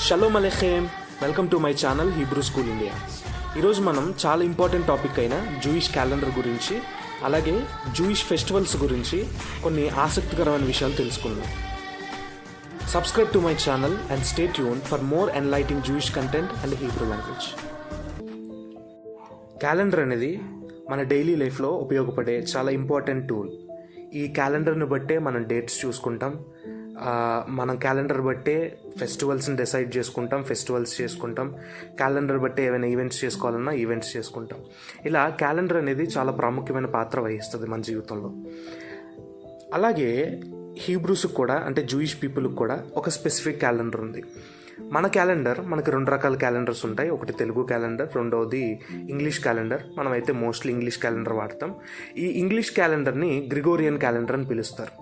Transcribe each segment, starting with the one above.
Shalom అలెఖేమ్, welcome to my channel Hebrew school India. ఈరోజు మనం చాలా ఇంపార్టెంట్ టాపిక్ అయిన జూయిష్ క్యాలెండర్ గురించి, అలాగే జూయిష్ ఫెస్టివల్స్ గురించి కొన్ని ఆసక్తికరమైన విషయాలు తెలుసుకుందాం. Subscribe to my channel and stay tuned for more enlightening Jewish content and Hebrew language. Calendar అనేది మన డైలీ లైఫ్లో ఉపయోగపడే చాలా ఇంపార్టెంట్ టూల్. ఈ క్యాలెండర్ని బట్టే మనం డేట్స్ చూసుకుంటాం, మనం క్యాలెండర్ బట్టే ఫెస్టివల్స్ని డిసైడ్ చేసుకుంటాం, ఫెస్టివల్స్ చేసుకుంటాం, క్యాలెండర్ బట్టే ఏమైనా ఈవెంట్స్ చేసుకోవాలన్నా ఈవెంట్స్ చేసుకుంటాం. ఇలా క్యాలెండర్ అనేది చాలా ప్రాముఖ్యమైన పాత్ర వహిస్తుంది మన జీవితంలో. అలాగే హీబ్రూస్కి కూడా, అంటే జూయిష్ పీపుల్కి కూడా ఒక స్పెసిఫిక్ క్యాలెండర్ ఉంది. మన క్యాలెండర్, మనకి 2 రకాల క్యాలెండర్స్ ఉంటాయి. ఒకటి తెలుగు క్యాలెండర్, రెండవది ఇంగ్లీష్ క్యాలెండర్. మనమైతే మోస్ట్లీ ఇంగ్లీష్ క్యాలెండర్ వాడతాం. ఈ ఇంగ్లీష్ క్యాలెండర్ని గ్రిగోరియన్ క్యాలెండర్ అని పిలుస్తారు.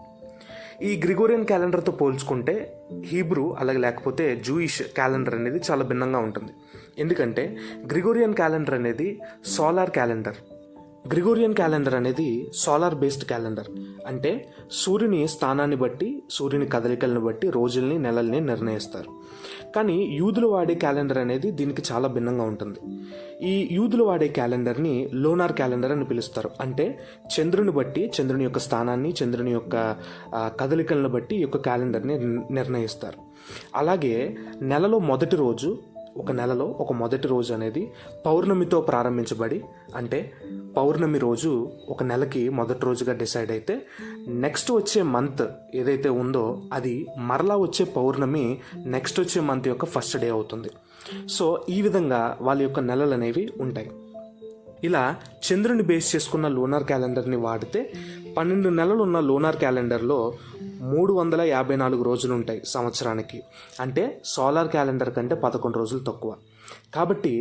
ఈ గ్రిగోరియన్ క్యాలెండర్తో పోల్చుకుంటే హీబ్రూ అలాగే లేకపోతే జూయిష్ క్యాలెండర్ అనేది చాలా భిన్నంగా ఉంటుంది. ఎందుకంటే గ్రిగోరియన్ క్యాలెండర్ అనేది సోలార్ క్యాలెండర్. గ్రిగోరియన్ క్యాలెండర్ అనేది సోలార్ బేస్డ్ క్యాలెండర్. అంటే సూర్యుని స్థానాన్ని బట్టి, సూర్యుని కదలికలను బట్టి రోజుల్ని, నెలల్ని నిర్ణయిస్తారు. కానీ యూదులు వాడే క్యాలెండర్ అనేది దీనికి చాలా భిన్నంగా ఉంటుంది. ఈ యూదులు వాడే క్యాలెండర్ని లోనార్ క్యాలెండర్ అని పిలుస్తారు. అంటే చంద్రుని బట్టి, చంద్రుని యొక్క స్థానాన్ని, చంద్రుని యొక్క కదలికలను బట్టి ఈ యొక్క క్యాలెండర్ని నిర్ణయిస్తారు. అలాగే నెలలో మొదటి రోజు, ఒక నెలలో ఒక మొదటి రోజు అనేది పౌర్ణమితో ప్రారంభించబడి, అంటే పౌర్ణమి రోజు ఒక నెలకి మొదటి రోజుగా డిసైడ్ అయితే నెక్స్ట్ వచ్చే మంత్ ఏదైతే ఉందో అది మరలా వచ్చే పౌర్ణమి నెక్స్ట్ వచ్చే మంత్ యొక్క ఫస్ట్ డే అవుతుంది. సో ఈ విధంగా వాళ్ళ యొక్క నెలలు అనేవి ఉంటాయి. ఇలా చంద్రుని బేస్ చేసుకున్న లోనార్ క్యాలెండర్ని వాడితే 12 నెలలు ఉన్న లోనార్ క్యాలెండర్లో 354 రోజులు ఉంటాయి సంవత్సరానికి. అంటే సోలార్ క్యాలెండర్ కంటే 11 రోజులు తక్కువ. కాబట్టి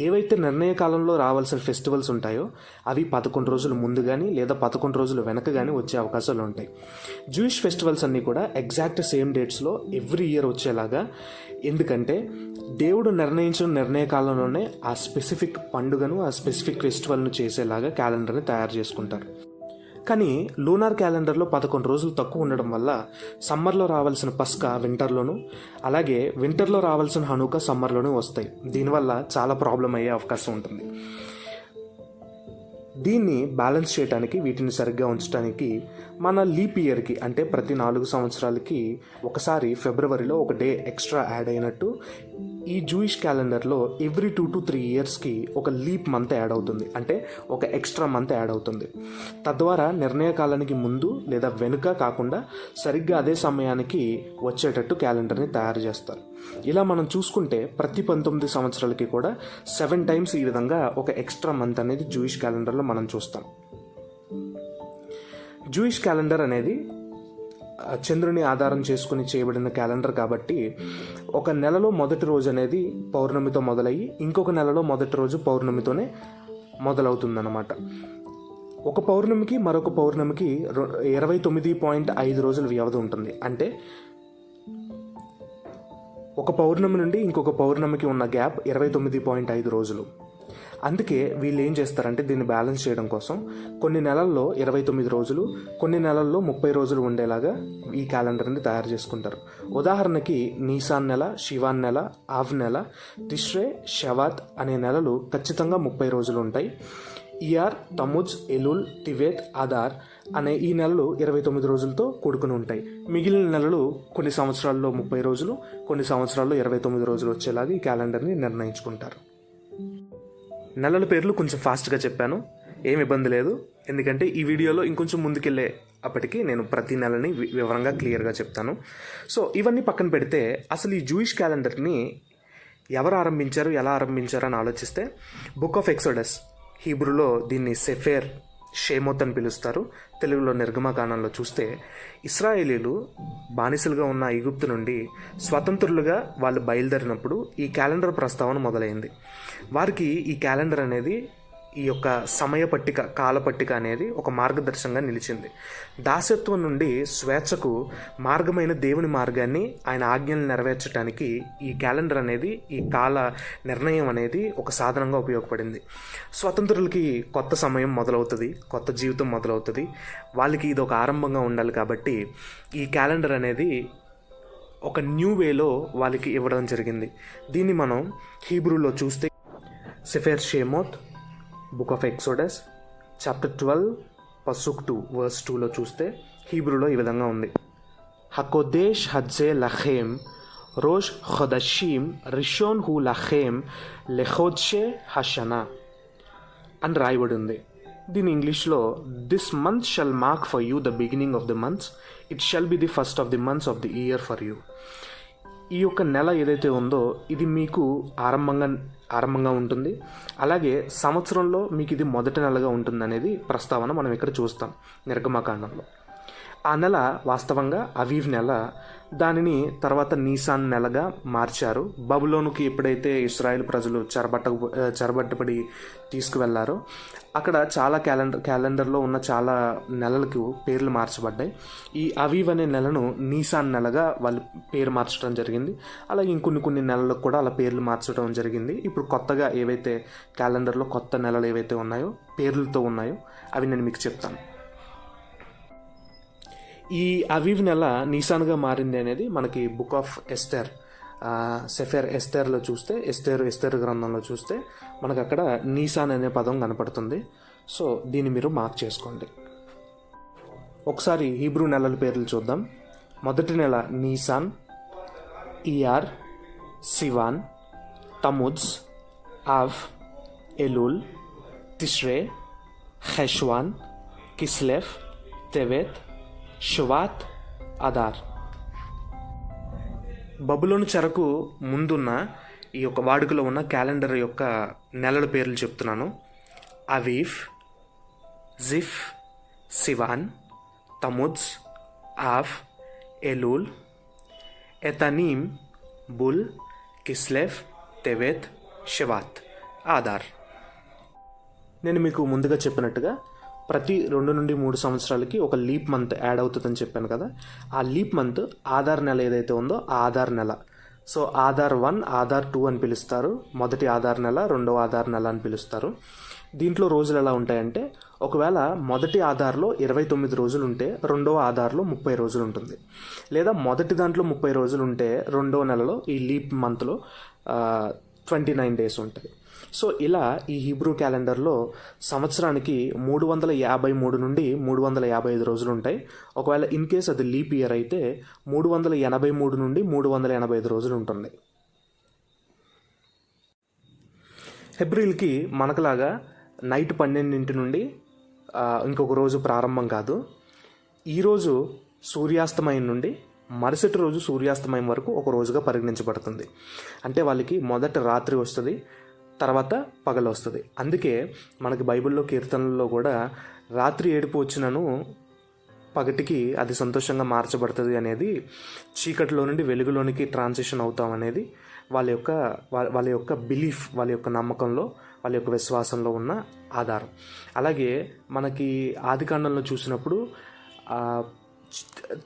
ఏవైతే నిర్ణయ కాలంలో రావాల్సిన ఫెస్టివల్స్ ఉంటాయో అవి 11 రోజులు ముందు కానీ లేదా 11 రోజులు వెనక కానీ వచ్చే అవకాశాలు ఉంటాయి. జూయిష్ ఫెస్టివల్స్ అన్నీ కూడా ఎగ్జాక్ట్ సేమ్ డేట్స్లో ఎవ్రీ ఇయర్ వచ్చేలాగా, ఎందుకంటే దేవుడు నిర్ణయించిన నిర్ణయ కాలంలోనే ఆ స్పెసిఫిక్ పండుగను, ఆ స్పెసిఫిక్ ఫెస్టివల్ను చేసేలాగా క్యాలెండర్ని తయారు చేసుకుంటారు. కానీ లూనార్ క్యాలెండర్లో 11 రోజులు తక్కువ ఉండడం వల్ల సమ్మర్లో రావాల్సిన పస్కా వింటర్లోను, అలాగే వింటర్లో రావాల్సిన హనుకా సమ్మర్లోనూ వస్తాయి. దీనివల్ల చాలా ప్రాబ్లం అయ్యే అవకాశం ఉంటుంది. దీన్ని బ్యాలెన్స్ చేయడానికి, వీటిని సరిగ్గా ఉంచడానికి మన లీప్ ఇయర్కి, అంటే ప్రతి 4 సంవత్సరాలకి ఒకసారి ఫిబ్రవరిలో ఒక డే ఎక్స్ట్రా యాడ్ అయినట్టు ఈ జూయిష్ క్యాలెండర్లో ఎవ్రీ 2 to 3 ఇయర్స్కి ఒక లీప్ మంత్ యాడ్ అవుతుంది, అంటే ఒక ఎక్స్ట్రా మంత్ యాడ్ అవుతుంది. తద్వారా నిర్ణయ కాలానికి ముందు లేదా వెనుక కాకుండా సరిగ్గా అదే సమయానికి వచ్చేటట్టు క్యాలెండర్ని తయారు చేస్తారు. ఇలా మనం చూసుకుంటే ప్రతి 19 సంవత్సరాలకి కూడా 7 times ఈ విధంగా ఒక ఎక్స్ట్రా మంత్ అనేది జూయిష్ క్యాలెండర్లో మనం చూస్తాం. జూయిష్ క్యాలెండర్ అనేది చంద్రుని ఆధారం చేసుకుని చేయబడిన క్యాలెండర్ కాబట్టి ఒక నెలలో మొదటి రోజు అనేది పౌర్ణమితో మొదలయ్యి ఇంకొక నెలలో మొదటి రోజు పౌర్ణమితోనే మొదలవుతుందన్నమాట. ఒక పౌర్ణమికి మరొక పౌర్ణమికి 29.5 రోజుల వ్యవధి ఉంటుంది. అంటే ఒక పౌర్ణమి నుండి ఇంకొక పౌర్ణమికి ఉన్న గ్యాప్ 29.5 రోజులు. అందుకే వీళ్ళు ఏం చేస్తారంటే దీన్ని బ్యాలెన్స్ చేయడం కోసం కొన్ని నెలల్లో 29 రోజులు, కొన్ని నెలల్లో 30 రోజులు ఉండేలాగా ఈ క్యాలెండర్ని తయారు చేసుకుంటారు. ఉదాహరణకి నీసాన్ నెల, శివాన్ నెల, ఆవ్ నెల, తిష్రే, షవాత్ అనే నెలలు ఖచ్చితంగా 30 రోజులు ఉంటాయి. ఇయార్, తముజ్, ఎలుల్, టివేత్, ఆదార్ అనే ఈ నెలలు 29 రోజులతో కూడుకుని ఉంటాయి. మిగిలిన నెలలు కొన్ని సంవత్సరాల్లో 30 రోజులు, కొన్ని సంవత్సరాల్లో 29 రోజులు వచ్చేలాగా ఈ క్యాలెండర్ని నిర్ణయించుకుంటారు. నెలల పేర్లు కొంచెం ఫాస్ట్గా చెప్పాను, ఏం ఇబ్బంది లేదు. ఎందుకంటే ఈ వీడియోలో ఇంకొంచెం ముందుకెళ్ళే అప్పటికి నేను ప్రతి నెలని వివరంగా క్లియర్గా చెప్తాను. సో ఇవన్నీ పక్కన పెడితే అసలు ఈ జూయిష్ క్యాలెండర్ని ఎవరు ఆరంభించారు, ఎలా ఆరంభించారు అని ఆలోచిస్తే బుక్ ఆఫ్ ఎక్సోడస్, హీబ్రూలో దీన్ని సెఫేర్ షేమోత్ అని పిలుస్తారు, తెలుగులో నిర్గమకాండంలో చూస్తే ఇశ్రాయేలీలు బానిసలుగా ఉన్న ఈజిప్టు నుండి స్వతంత్రులుగా వాళ్ళు బయలుదేరినప్పుడు ఈ క్యాలెండర్ ప్రస్తావన మొదలైంది. వారికి ఈ క్యాలెండర్ అనేది, ఈ యొక్క సమయ పట్టిక, కాల పట్టిక అనేది ఒక మార్గదర్శకంగా నిలిచింది. దాసత్వం నుండి స్వేచ్ఛకు మార్గమైన దేవుని మార్గాన్ని, ఆయన ఆజ్ఞలను నెరవేర్చడానికి ఈ క్యాలెండర్ అనేది, ఈ కాల నిర్ణయం అనేది ఒక సాధనంగా ఉపయోగపడింది. స్వతంత్రులకి కొత్త సమయం మొదలవుతుంది, కొత్త జీవితం మొదలవుతుంది. వాళ్ళకి ఇది ఒక ఆరంభంగా ఉండాలి. కాబట్టి ఈ క్యాలెండర్ అనేది ఒక న్యూ వేలో వాళ్ళకి ఇవ్వడం జరిగింది. దీన్ని మనం హీబ్రూలో చూస్తే సెఫెర్ షేమోత్, బుక్ ఆఫ్ ఎక్సోడస్, చాప్టర్ 12 పసుక్ 2 వర్స్ 2లో చూస్తే హీబ్రూలో ఈ విధంగా ఉంది. హకోదేష్ హజ్జే లఖేమ్ రోష్ ఖొదషీమ్ రిషోన్ హూ లఖేమ్ లెఖోద్షే హషనా అని రాయబడి ఉంది. దీని ఇంగ్లీష్లో this month shall mark for you the beginning of the months, it shall be the first of the months of the year for you. ఈ యొక్క నెల ఏదైతే ఉందో ఇది మీకు ఆరంభంగా ఉంటుంది, అలాగే సంవత్సరంలో మీకు ఇది మొదటి నెలగా ఉంటుంది అనేది ప్రస్తావన మనం ఇక్కడ చూస్తాం నిర్గమకాండంలో. ఆ నెల వాస్తవంగా అవీవ్ నెల, దానిని తర్వాత నీసాన్ నెలగా మార్చారు. బబులోనుకి ఎప్పుడైతే ఇశ్రాయేల్ ప్రజలు చెరబట్టబడి తీసుకువెళ్లారో అక్కడ చాలా క్యాలెండర్లో ఉన్న చాలా నెలలకు పేర్లు మార్చబడ్డాయి. ఈ అవీవ్ అనే నెలను నీసాన్ నెలగా వాళ్ళు పేరు మార్చడం జరిగింది. అలాగే ఇంకొన్ని నెలలకు కూడా అలా పేర్లు మార్చడం జరిగింది. ఇప్పుడు కొత్తగా ఏవైతే క్యాలెండర్లో కొత్త నెలలు ఏవైతే ఉన్నాయో పేర్లతో ఉన్నాయో అవి నేను మీకు చెప్తాను. ఈ అవీవ్ నెల నీసాన్గా మారింది అనేది మనకి బుక్ ఆఫ్ ఎస్తెర్, సెఫెర్ ఎస్తెర్లో చూస్తే, ఎస్తెర్ గ్రంథంలో చూస్తే మనకు అక్కడ నీసాన్ అనే పదం కనపడుతుంది. సో దీన్ని మీరు మార్క్ చేసుకోండి. ఒకసారి హీబ్రూ నెలల పేర్లు చూద్దాం. మొదటి నెల నీసాన్, ఇయార్, సివాన్, తముజ్, ఆవ్, ఎలూల్, తిష్రే, హెష్వాన్, కిస్లెఫ్, తెవెత్, షువాత్, అదార్. బబులోను చెరకు ముందున్న ఈ యొక్క వాడుకలో ఉన్న క్యాలెండర్ యొక్క నెలల పేర్లు చెప్తున్నాను. అవీఫ్, జిఫ్, సివాన్, తముజ్, ఆవ్, ఎలూల్, ఎతనీమ్, బుల్, కిస్లెఫ్, తెవెత్, షువాత్, ఆదార్. నేను మీకు ముందుగా చెప్పినట్టుగా ప్రతి 2 నుండి 3 సంవత్సరాలకి ఒక లీప్ మంత్ యాడ్ అవుతుందని చెప్పాను కదా. ఆ లీప్ మంత్ ఆధార్ నెల ఏదైతే ఉందో ఆ ఆధార్ నెల. సో ఆధార్ 1, ఆధార్ 2 అని పిలుస్తారు. మొదటి ఆధార్ నెల, రెండవ ఆధార్ నెల అని పిలుస్తారు. దీంట్లో రోజులు ఎలా ఉంటాయంటే, ఒకవేళ మొదటి ఆధార్లో 29 రోజులు ఉంటే రెండవ ఆధార్లో 30 రోజులు ఉంటుంది. లేదా మొదటి దాంట్లో 30 రోజులు ఉంటే రెండవ నెలలో ఈ లీప్ మంత్లో 29 డేస్ ఉంటుంది. సో ఇలా ఈ హీబ్రూ క్యాలెండర్లో సంవత్సరానికి 353 నుండి 355 రోజులు ఉంటాయి. ఒకవేళ ఇన్ కేస్ అది లీప్ ఇయర్ అయితే 383 నుండి 385 రోజులు ఉంటుంది. హెబ్రీల్కి మనకులాగా నైట్ 12 నుండి ఇంకొక రోజు ప్రారంభం కాదు. ఈరోజు సూర్యాస్తమయం నుండి మరుసటి రోజు సూర్యాస్తమయం వరకు ఒక రోజుగా పరిగణించబడుతుంది. అంటే వాళ్ళకి మొదట రాత్రి వస్తుంది, తర్వాత పగలు వస్తుంది. అందుకే మనకి బైబిల్లో కీర్తనల్లో కూడా రాత్రి ఏడుపు వచ్చినను పగటికి అది సంతోషంగా మార్చబడుతుంది అనేది, చీకటిలో నుండి వెలుగులోనికి ట్రాన్సిషన్ అవుతాం అనేది వాళ్ళ యొక్క బిలీఫ్, వాళ్ళ యొక్క నమ్మకంలో, వాళ్ళ యొక్క విశ్వాసంలో ఉన్న ఆధారం. అలాగే మనకి ఆదికాండంలో చూసినప్పుడు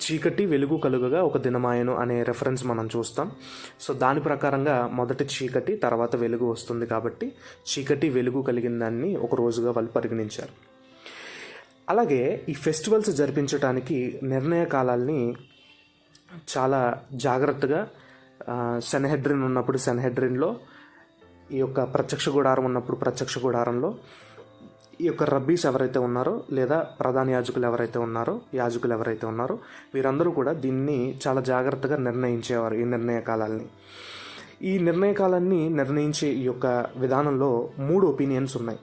చీకటి వెలుగు కలుగగా ఒక దినమాయను అనే రెఫరెన్స్ మనం చూస్తాం. సో దాని ప్రకారంగా మొదటి చీకటి తర్వాత వెలుగు వస్తుంది కాబట్టి చీకటి వెలుగు కలిగిన దాన్ని ఒక రోజుగా వాళ్ళు పరిగణించారు. అలాగే ఈ ఫెస్టివల్స్ జరిపించడానికి నిర్ణయ కాలాల్ని చాలా జాగ్రత్తగా సెన్హెడ్రిన్ ఉన్నప్పుడు సెన్హెడ్రిన్లో, ఈ యొక్క ప్రత్యక్ష గుడారం ఉన్నప్పుడు ప్రత్యక్ష గుడారంలో, ఈ యొక్క రబ్బీస్ ఎవరైతే ఉన్నారో లేదా ప్రధాన యాజకులు ఎవరైతే ఉన్నారో వీరందరూ కూడా దీన్ని చాలా జాగ్రత్తగా నిర్ణయించేవారు. ఈ నిర్ణయ కాలాల్ని, ఈ నిర్ణయ కాలాన్ని నిర్ణయించే ఈ యొక్క విధానంలో 3 ఒపీనియన్స్ ఉన్నాయి.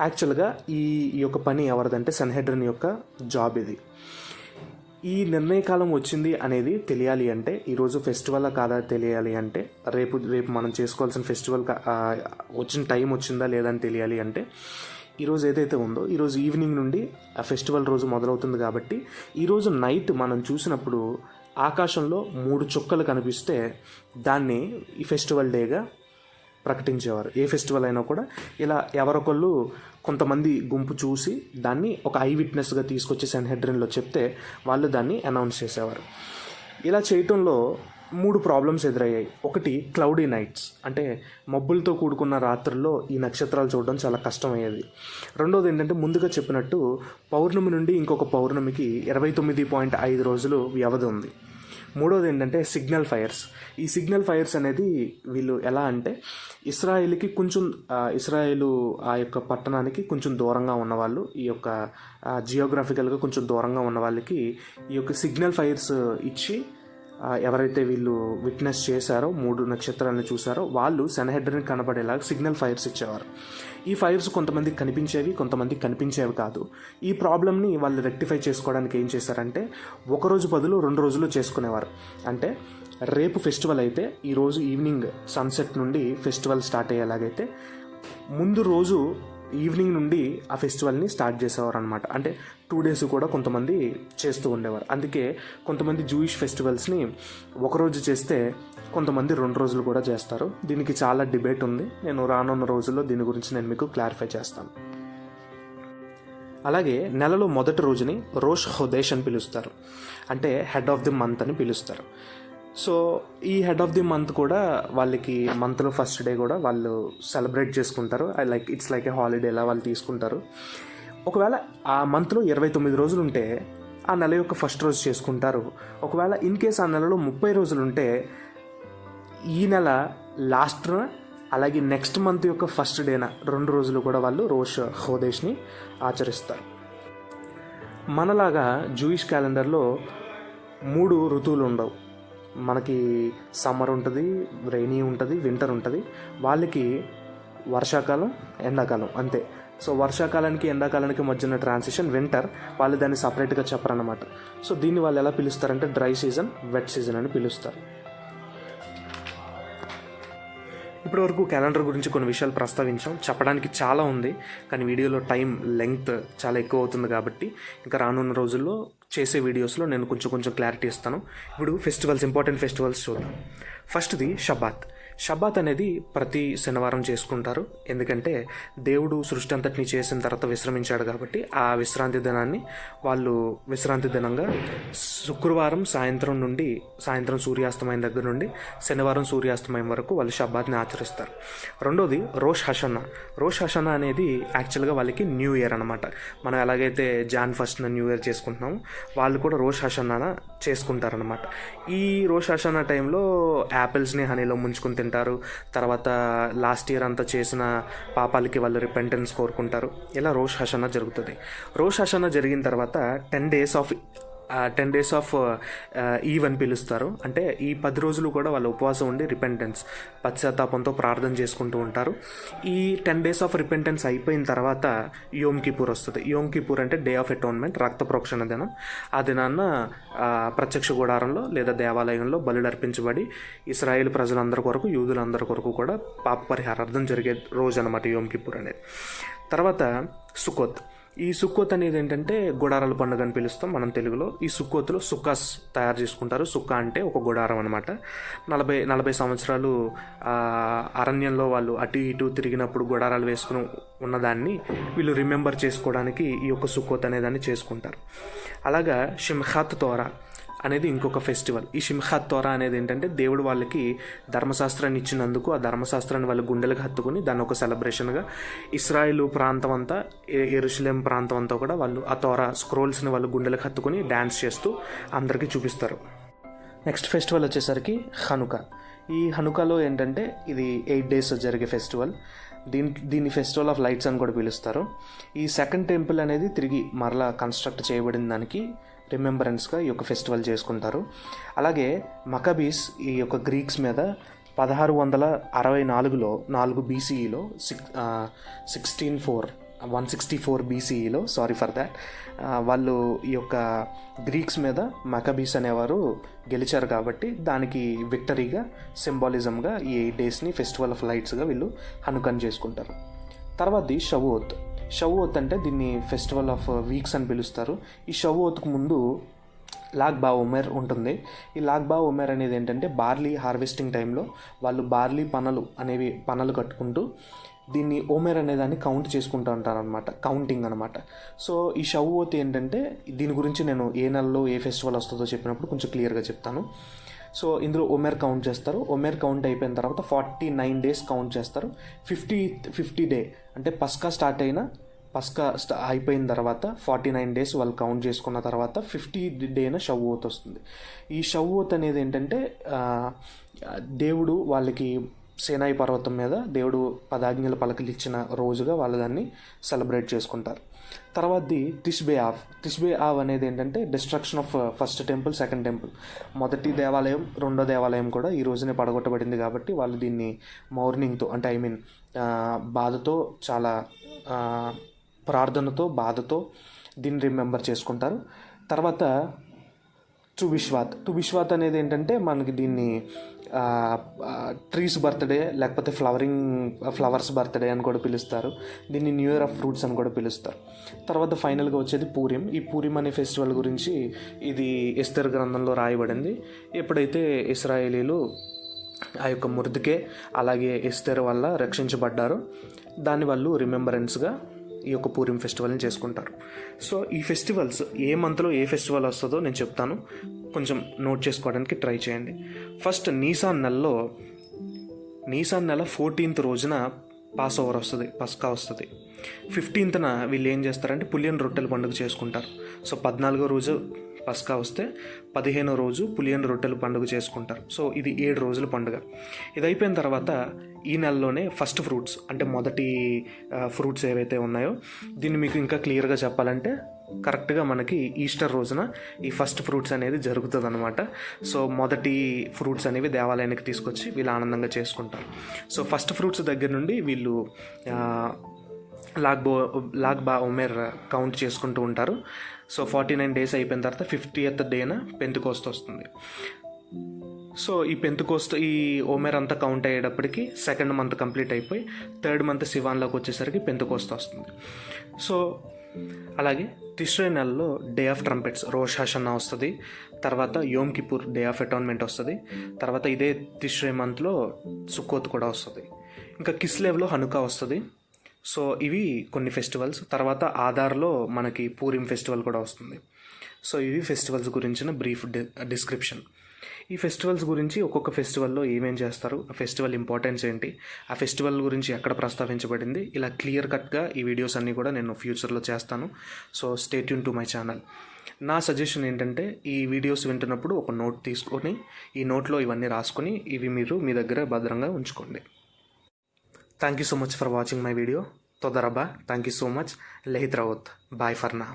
యాక్చువల్గా ఈ యొక్క పని ఎవరిదంటే సెన్హెడ్రిన్ యొక్క జాబ్ ఇది. ఈ నిర్ణయకాలం వచ్చింది అనేది తెలియాలి అంటే, ఈరోజు ఫెస్టివల్ కాదా తెలియాలి అంటే, రేపు మనం చేసుకోవాల్సిన ఫెస్టివల్ వచ్చిన టైం వచ్చిందా లేదా అని తెలియాలి అంటే, ఈరోజు ఏదైతే ఉందో ఈరోజు ఈవినింగ్ నుండి ఆ ఫెస్టివల్ రోజు మొదలవుతుంది. కాబట్టి ఈరోజు నైట్ మనం చూసినప్పుడు ఆకాశంలో 3 చుక్కలు కనిపిస్తే దాన్ని ఈ ఫెస్టివల్ డేగా ప్రకటించేవారు. ఏ ఫెస్టివల్ అయినా కూడా ఇలా ఎవరొకళ్ళు కొంతమంది గుంపు చూసి దాన్ని ఒక ఐ విట్నెస్గా తీసుకొచ్చి సెన్హెడ్రిన్లో చెప్తే వాళ్ళు దాన్ని అనౌన్స్ చేసేవారు. ఇలా చేయటంలో 3 ప్రాబ్లమ్స్ ఎదురయ్యాయి. ఒకటి క్లౌడీ నైట్స్, అంటే మబ్బులతో కూడుకున్న రాత్రుల్లో ఈ నక్షత్రాలు చూడడం చాలా కష్టమయ్యేది. రెండోది ఏంటంటే, ముందుగా చెప్పినట్టు పౌర్ణమి నుండి ఇంకొక పౌర్ణమికి 29.5 రోజులు వ్యవధి ఉంది. మూడోది ఏంటంటే సిగ్నల్ ఫైర్స్. ఈ సిగ్నల్ ఫైర్స్ అనేది వీళ్ళు ఎలా అంటే ఇస్రాయేల్కి కొంచెం ఇస్రాయేలు ఆ యొక్క పట్టణానికి కొంచెం దూరంగా ఉన్నవాళ్ళు, ఈ యొక్క జియోగ్రఫికల్గా కొంచెం దూరంగా ఉన్న వాళ్ళకి ఈ యొక్క సిగ్నల్ ఫైర్స్ ఇచ్చి ఎవరైతే వీళ్ళు విట్నెస్ చేశారో 3 నక్షత్రాలను చూసారో వాళ్ళు సెనహెడ్రిన్ కనబడేలాగా సిగ్నల్ ఫైర్స్ ఇచ్చేవారు. ఈ ఫైర్స్ కొంతమందికి కనిపించేవి, కొంతమందికి కనిపించేవి కాదు. ఈ ప్రాబ్లమ్ని వాళ్ళు రెక్టిఫై చేసుకోవడానికి ఏం చేశారంటే ఒకరోజు బదులు 2 రోజులు చేసుకునేవారు. అంటే రేపు ఫెస్టివల్ అయితే ఈరోజు ఈవినింగ్ సన్సెట్ నుండి ఫెస్టివల్ స్టార్ట్ అయ్యేలాగైతే ముందు రోజు ఈవినింగ్ నుండి ఆ ఫెస్టివల్ని స్టార్ట్ చేసేవారు అనమాట. అంటే 2 days కూడా కొంతమంది చేస్తూ ఉండేవారు. అందుకే కొంతమంది జూయిష్ ఫెస్టివల్స్ని ఒకరోజు చేస్తే కొంతమంది 2 రోజులు కూడా చేస్తారు. దీనికి చాలా డిబేట్ ఉంది. నేను రానున్న రోజుల్లో దీని గురించి నేను మీకు క్లారిఫై చేస్తాను. అలాగే నెలలో మొదటి రోజుని రోష్ హోదేష్ అని పిలుస్తారు. అంటే హెడ్ ఆఫ్ ది మంత్ అని పిలుస్తారు. సో ఈ హెడ్ ఆఫ్ ది మంత్ కూడా వాళ్ళకి మంత్లో ఫస్ట్ డే కూడా వాళ్ళు సెలబ్రేట్ చేసుకుంటారు. ఇట్స్ లైక్ ఏ హాలిడేలా వాళ్ళు తీసుకుంటారు. ఒకవేళ ఆ మంత్లో 29 రోజులు ఉంటే ఆ నెల యొక్క ఫస్ట్ రోజు చేసుకుంటారు. ఒకవేళ ఇన్ కేస్ ఆ నెలలో 30 రోజులు ఉంటే ఈ నెల లాస్ట్న అలాగే నెక్స్ట్ మంత్ యొక్క ఫస్ట్ డేన 2 రోజులు కూడా వాళ్ళు రోష్ హోదేష్ని ఆచరిస్తారు. మనలాగా జూయిష్ క్యాలెండర్లో 3 ఋతువులు ఉండవు. మనకి సమ్మర్ ఉంటుంది, రైనీ ఉంటుంది, వింటర్ ఉంటుంది. వాళ్ళకి వర్షాకాలం, ఎండాకాలం అంతే. సో వర్షాకాలానికి ఎండాకాలానికి మధ్యన ట్రాన్సిషన్ వింటర్. వాళ్ళు దాన్ని సపరేట్గా చెప్పరన్నమాట. సో దీన్ని వాళ్ళు ఎలా పిలుస్తారంటే డ్రై సీజన్, వెట్ సీజన్ అని పిలుస్తారు. ఇప్పటివరకు క్యాలెండర్ గురించి కొన్ని విషయాలు ప్రస్తావించాం. చెప్పడానికి చాలా ఉంది, కానీ వీడియోలో టైం లెంగ్త్ చాలా ఎక్కువ అవుతుంది కాబట్టి ఇంకా రానున్న రోజుల్లో చేసే వీడియోస్లో నేను కొంచెం క్లారిటీ ఇస్తాను. ఇప్పుడు ఫెస్టివల్స్, ఇంపార్టెంట్ ఫెస్టివల్స్ చూద్దాం. ఫస్ట్ది షబాత్. షబాత్ అనేది ప్రతి శనివారం చేసుకుంటారు. ఎందుకంటే దేవుడు సృష్టి అంతటిని చేసిన తర్వాత విశ్రమించాడు కాబట్టి ఆ విశ్రాంతి దినాన్ని వాళ్ళు విశ్రాంతి దినంగా శుక్రవారం సాయంత్రం సూర్యాస్తమయం దగ్గర నుండి శనివారం సూర్యాస్తమయం వరకు వాళ్ళు షబాత్ని ఆచరిస్తారు. రెండోది రోష్ హషన్నా. రోష్ హషన్నా అనేది యాక్చువల్గా వాళ్ళకి న్యూ ఇయర్ అనమాట. మనం ఎలాగైతే జాన్ 1st న్యూ ఇయర్ చేసుకుంటున్నామో వాళ్ళు కూడా రోష్ హషన్నా చేసుకుంటారనమాట. ఈ రోష్ హషన్నా టైంలో యాపిల్స్ని హనీలో ముంచుకుని తింటారు. తర్వాత లాస్ట్ ఇయర్ అంతా చేసిన పాపాలకి వాళ్ళు రిపెంటెన్స్ కోరుకుంటారు. ఇలా రోష్ హషన్నా జరుగుతుంది. రోష్ హషన్నా జరిగిన తర్వాత 10 days ఆఫ్ ఈవ్ అని పిలుస్తారు. అంటే ఈ 10 రోజులు కూడా వాళ్ళు ఉపవాసం ఉండి రిపెంటెన్స్, పశ్చాత్తాపంతో ప్రార్థన చేసుకుంటూ ఉంటారు. ఈ 10 days ఆఫ్ రిపెంటెన్స్ అయిపోయిన తర్వాత యోమ్ కిపూర్ వస్తుంది. యోమ్ కిపూర్ అంటే డే ఆఫ్ అటోన్మెంట్, రక్త ప్రోక్షణ దినం. ఆ దినాన్న ప్రత్యక్ష గుడారంలో లేదా దేవాలయంలో బలులు అర్పించబడి ఇశ్రాయేల్ ప్రజలందరి కొరకు, యూదులందరి కొరకు కూడా పాప పరిహారార్థం జరిగే రోజు అనమాట యోమ్ కిపూర్ అనేది. తర్వాత సుకోత్. ఈ సుక్కోత్ అనేది ఏంటంటే గుడారాల పండుగ అని పిలుస్తాం మనం తెలుగులో. ఈ సుక్కోత్లో సుక్కాస్ తయారు చేసుకుంటారు. సుక్కా అంటే ఒక గుడారం అనమాట. 40 సంవత్సరాలు అరణ్యంలో వాళ్ళు అటు ఇటు తిరిగినప్పుడు గుడారాలు వేసుకుని ఉన్నదాన్ని వీళ్ళు రిమెంబర్ చేసుకోవడానికి ఈ యొక్క సుక్కోత్ అనేదాన్ని చేసుకుంటారు. అలాగా షిమ్ఖాత్ తోరా అనేది ఇంకొక ఫెస్టివల్. ఈ షిమ్ఖాత్ తోరా అనేది ఏంటంటే దేవుడు వాళ్ళకి ధర్మశాస్త్రాన్ని ఇచ్చినందుకు ఆ ధర్మశాస్త్రాన్ని వాళ్ళు గుండెలకు హత్తుకుని దాన్ని ఒక సెలబ్రేషన్గా ఇస్రాయేల్ ప్రాంతం అంతా, యెరూషలేం ప్రాంతం అంతా కూడా వాళ్ళు ఆ తోరా స్క్రోల్స్ని వాళ్ళు గుండెలకు హత్తుకుని డ్యాన్స్ చేస్తూ అందరికీ చూపిస్తారు. నెక్స్ట్ ఫెస్టివల్ వచ్చేసరికి హనుకా. ఈ హనుకాలో ఏంటంటే ఇది 8 days జరిగే ఫెస్టివల్. దీన్ని ఫెస్టివల్ ఆఫ్ లైట్స్ అని కూడా పిలుస్తారు. ఈ సెకండ్ టెంపుల్ అనేది తిరిగి మరలా కన్స్ట్రక్ట్ చేయబడిన దానికి రిమెంబరెన్స్గా ఈ యొక్క ఫెస్టివల్ చేసుకుంటారు. అలాగే మకబీస్ ఈ యొక్క గ్రీక్స్ మీద 1664లో 4 BCEలో 164 BCEలో సారీ ఫర్ దాట్ వాళ్ళు ఈ యొక్క గ్రీక్స్ మీద మకబీస్ అనేవారు గెలిచారు కాబట్టి దానికి విక్టరీగా సింబాలిజంగా ఈ 8 daysని ఫెస్టివల్ ఆఫ్ లైట్స్గా వీళ్ళు హనుకాన్ చేసుకుంటారు. తర్వాతది షవోత్. షవోత్ అంటే దీన్ని ఫెస్టివల్ ఆఫ్ వీక్స్ అని పిలుస్తారు. ఈ షవోత్కు ముందు లాగ్ బా ఉమెర్ ఉంటుంది. ఈ లాగ్ బా ఉమెర్ అనేది ఏంటంటే బార్లీ హార్వెస్టింగ్ టైంలో వాళ్ళు బార్లీ పనలు కట్టుకుంటూ దీన్ని ఓమెర్ అనేదాన్ని కౌంట్ చేసుకుంటూ ఉంటారనమాట, కౌంటింగ్ అనమాట. సో ఈ షవోత్ ఏంటంటే దీని గురించి నేను ఏ నెలలో ఏ ఫెస్టివల్ వస్తుందో చెప్పినప్పుడు కొంచెం క్లియర్గా చెప్తాను. సో ఇందులో ఒమెర్ కౌంట్ చేస్తారు. ఒమెర్ కౌంట్ అయిపోయిన తర్వాత 49 days కౌంట్ చేస్తారు. 50th డే అంటే పస్కా స్టార్ట్ అయిన పస్కా అయిపోయిన తర్వాత 49 డేస్ వాళ్ళు కౌంట్ చేసుకున్న తర్వాత 50 డేన షవ్వోత్ వస్తుంది. ఈ షవ్వోత్ అనేది ఏంటంటే దేవుడు వాళ్ళకి సేనాయి పర్వతం మీద దేవుడు 10 ఆజ్ఞల పలకలు ఇచ్చిన రోజుగా వాళ్ళు దాన్ని సెలబ్రేట్ చేసుకుంటారు. తర్వాతది తిష్బే ఆవ్ అనేది ఏంటంటే destruction of first temple, second temple. మొదటి దేవాలయం, రెండో దేవాలయం కూడా ఈ రోజునే పడగొట్టబడింది కాబట్టి వాళ్ళు దీన్ని మౌర్నింగ్తో అంటే బాధతో, చాలా ప్రార్థనతో, బాధతో దీన్ని రిమెంబర్ చేసుకుంటారు. తర్వాత టు విశ్వాత్ అనేది ఏంటంటే మనకి దీన్ని ట్రీస్ బర్త్డే లేకపోతే ఫ్లవర్స్ బర్త్డే అని కూడా పిలుస్తారు. దీన్ని న్యూ ఇయర్ ఆఫ్ ఫ్రూట్స్ అని కూడా పిలుస్తారు. తర్వాత ఫైనల్గా వచ్చేది పూరిం. ఈ పూరిం అనే ఫెస్టివల్ గురించి ఇది ఎస్తేర్ గ్రంథంలో రాయబడింది. ఎప్పుడైతే ఇశ్రాయేలీలు ఆ యొక్క ముర్దుకే అలాగే ఎస్తేర్ వల్ల రక్షించబడ్డారో దాన్ని వాళ్ళు రిమెంబరెన్స్గా ఈ యొక్క పూరిం ఫెస్టివల్ని చేసుకుంటారు. సో ఈ ఫెస్టివల్స్ ఏ మంత్లో ఏ ఫెస్టివల్ వస్తుందో నేను చెప్తాను, కొంచెం నోట్ చేసుకోవడానికి ట్రై చేయండి. ఫస్ట్ నీసాన్ నెల 14th రోజున పాస్ ఓవర్ వస్తుంది, పస్కా వస్తుంది. 15th వీళ్ళు ఏం చేస్తారంటే పులియన్ రొట్టెల పండుగ చేసుకుంటారు. సో 14వ రోజు పస్కా వస్తే 15వ రోజు పులియన్ రొట్టెల పండుగ చేసుకుంటారు. సో ఇది 7 రోజుల పండుగ. ఇది అయిపోయిన తర్వాత ఈ నెలలోనే ఫస్ట్ ఫ్రూట్స్ అంటే మొదటి ఫ్రూట్స్ ఏవైతే ఉన్నాయో దీన్ని మీకు ఇంకా క్లియర్గా చెప్పాలంటే కరెక్ట్గా మనకి ఈస్టర్ రోజున ఈ ఫస్ట్ ఫ్రూట్స్ అనేది జరుగుతుంది అనమాట. సో మొదటి ఫ్రూట్స్ అనేవి దేవాలయానికి తీసుకొచ్చి వీళ్ళు ఆనందంగా చేసుకుంటారు. సో ఫస్ట్ ఫ్రూట్స్ దగ్గర నుండి వీళ్ళు లాగ్ బా ఒమేర్ కౌంట్ చేసుకుంటూ ఉంటారు. సో 49 డేస్ అయిపోయిన తర్వాత 50th డేన పెంతెకోస్తు వస్తుంది. సో ఈ ఓమెర్ అంతా కౌంట్ అయ్యేటప్పటికి 2nd మంత్ కంప్లీట్ అయిపోయి 3rd మంత్ సివాన్లోకి వచ్చేసరికి పెంతెకోస్తు వస్తుంది. సో అలాగే తిష్రే నెలలో డే ఆఫ్ ట్రంపెట్స్ రోష్ హషన్నా వస్తుంది. తర్వాత యోమ్ కిపూర్ డే ఆఫ్ అటాన్మెంట్ వస్తుంది. తర్వాత ఇదే తిష్రే మంత్లో సుక్కోత్ కూడా వస్తుంది. ఇంకా కిస్లేవ్లో హనుకా వస్తుంది. సో ఇవి కొన్ని ఫెస్టివల్స్. తర్వాత ఆధార్లో మనకి పూరిం ఫెస్టివల్ కూడా వస్తుంది. సో ఇవి ఫెస్టివల్స్ గురించిన బ్రీఫ్ డిస్క్రిప్షన్. ఈ ఫెస్టివల్స్ గురించి ఒక్కొక్క ఫెస్టివల్లో ఏమేం చేస్తారు, ఆ ఫెస్టివల్ ఇంపార్టెన్స్ ఏంటి, ఆ ఫెస్టివల్ గురించి ఎక్కడ ప్రస్తావించబడింది, ఇలా క్లియర్ కట్గా ఈ వీడియోస్ అన్నీ కూడా నేను ఫ్యూచర్లో చేస్తాను. So stay tune to my channel. నా సజెషన్ ఏంటంటే ఈ వీడియోస్ వింటున్నప్పుడు ఒక నోట్ తీసుకొని ఈ నోట్లో ఇవన్నీ రాసుకొని ఇవి మీరు మీ దగ్గర భద్రంగా ఉంచుకోండి. Thank you so much for watching my video. Toda rabba. Thank you so much. Lehitraot. Bye for now.